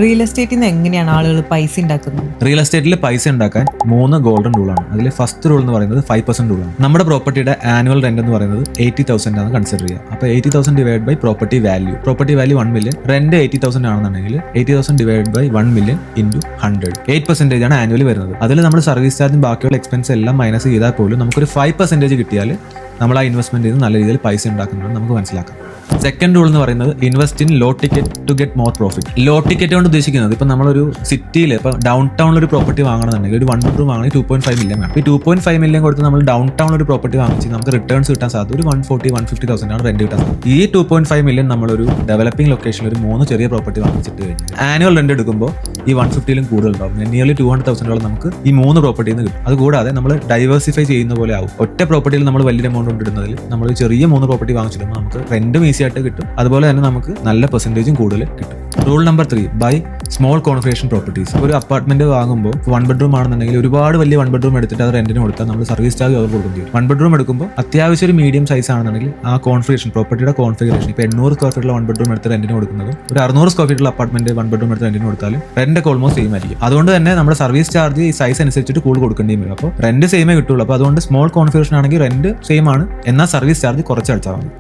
Real എസ്റ്റേറ്റിൽ നിന്ന് എങ്ങനെയാണ് ആളുകൾ പൈസ ഉണ്ടാക്കുന്നത്? റിയൽ എസ്റ്റേറ്റിൽ പൈസ ഉണ്ടാക്കാൻ 3 ഗോൾഡൻ റൂളാണ്. അതിൽ ഫസ്റ്റ് റൂൾ എന്ന് പറയുന്നത് 5% റൂളാണ്. നമ്മുടെ പ്രോപ്പർട്ടിയുടെ ആനുവൽ റെന്റ് എന്ന് പറയുന്നത് 80,000 ആണ് കൺസിഡർ ചെയ്യുക. അപ്പോൾ 80,000 divide by property value 1 million, rent 80,000 ആണെന്നുണ്ടെങ്കിൽ 80,000 ഡിവൈഡ് ബൈ 1 million ഇൻറ്റു 100, 8% ആണ് ആനുവലി വരുന്നത്. അതിൽ നമ്മൾ സർവീസ് ചാർജും ബാക്കിയുള്ള എക്സ്പെൻസ് എല്ലാം മൈനസ് ചെയ്താൽ പോലും നമുക്കൊരു 5% കിട്ടിയാൽ നമ്മൾ ആ ഇൻവെസ്റ്റ്മെന്റ് ചെയ്ത് നല്ല രീതിയിൽ പൈസ ഉണ്ടാക്കുന്നുണ്ട് നമുക്ക് മനസ്സിലാക്കാം. സെക്കൻഡ് റൂൾ എന്ന് പറയുന്നത് invest in low ticket to get more profit. Low ticket കൊണ്ട് ഉദ്ദേശിക്കുന്നത് ഇപ്പം നമ്മളൊരു സിറ്റിയിൽ ഇപ്പോൾ ഡൗൺ ടൗണിൽ ഒരു പ്രോപ്പർട്ടി വാങ്ങണമെന്നുണ്ടെങ്കിൽ ഒരു 1 bedroom വാങ്ങി 2.5 million വേണം. ഈ 2.5 million കൊടുത്ത് നമ്മൾ ഡൗൺ ടൗണിൽ ഒരു പ്രോപ്പർട്ടി വാങ്ങിച്ച് നമുക്ക് റിട്ടേൺസ് കിട്ടാൻ സാധ്യത ഒരു 140,000-150,000 ആണ് റെന്റ് കിട്ടാൻ സാധ്യത. ഈ 2.5 million നമ്മളൊരു ഡെവലപ്പിംഗ് ലൊക്കേഷനിൽ ഒരു 3 ചെറിയ പ്രോപ്പർട്ടി വാങ്ങിച്ചിട്ട് കഴിഞ്ഞാൽ ആനുവൽ റെന്റ് എടുക്കുമ്പോൾ ഈ 150-ലും കൂടുതലുണ്ടാവും. നിയർലി 200,000 നമുക്ക് ഈ 3 പ്രോപ്പർട്ടിയിൽ നിന്ന് കിട്ടും. അതുകൂടാതെ നമ്മൾ ഡൈവേഴ്സിഫൈ ചെയ്യുന്ന പോലെ ആവും. ഒറ്റ പ്രോപ്പർട്ടിയിൽ നമ്മൾ വലിയ എമൗണ്ട് കൊണ്ടിടുന്നതിൽ നമ്മൾ ചെറിയ 3 പ്രോപ്പർട്ടി വാങ്ങിച്ചിടുമ്പോൾ നമുക്ക് റെന്റും ഈസി ആയിട്ട് കിട്ടും. അതുപോലെ തന്നെ നമുക്ക് നല്ല പെർസെന്റേജും കൂടുതൽ കിട്ടും. Rule number 3, buy small configuration properties. ഒരു അപ്പാർട്ട്മെന്റ് വാങ്ങുമ്പോൾ 1 bedroom ആണെന്നുണ്ടെങ്കിൽ ഒരുപാട് വലിയ 1 bedroom എടുത്തിട്ട് അത് റെന്റിന് കൊടുത്താൽ നമ്മൾ സർവീസ് ചാർജ് അത് കൊടുക്കേണ്ടി വരും. 1 bedroom എടുക്കുമ്പോൾ അത്യാവശ്യം ഒരു മീഡിയം സൈസ് ആണെന്നുണ്ടെങ്കിൽ ആ കോൺഫിഗറേഷൻ പ്രോപ്പർട്ടിയുടെ കോൺഫിഗറേഷൻ ഇപ്പോൾ 800 square feet 1 bedroom എടുത്ത് റെന്റിന് കൊടുക്കുന്നതും ഒരു 600 square feet അപ്പാർട്ട്മെന്റ് 1 bedroom എടുത്ത് റെന്റിന് കൊടുത്താലും റെന്റ് ഒക്കെ ഓൾമോസ്റ്റ് സെയിം ആയിരിക്കും. അതുകൊണ്ട് തന്നെ നമ്മുടെ സർവീസ് ചാർജ് ഈ സൈസ് അനുസരിച്ചിട്ട് കൂടുതൽ കൊടുക്കേണ്ടി വരും. അപ്പോൾ റെന്റ് സെയിമേ കിട്ടുള്ളൂ. അപ്പോൾ അതുകൊണ്ട് സ്മോൾ കോൺഫിഗറേഷൻ ആണെങ്കിൽ റെന്റ് സെയിം ആണ്, എന്നാൽ സർവീസ് ചാർജ് കുറച്ച് അടച്ചാൽ മതി.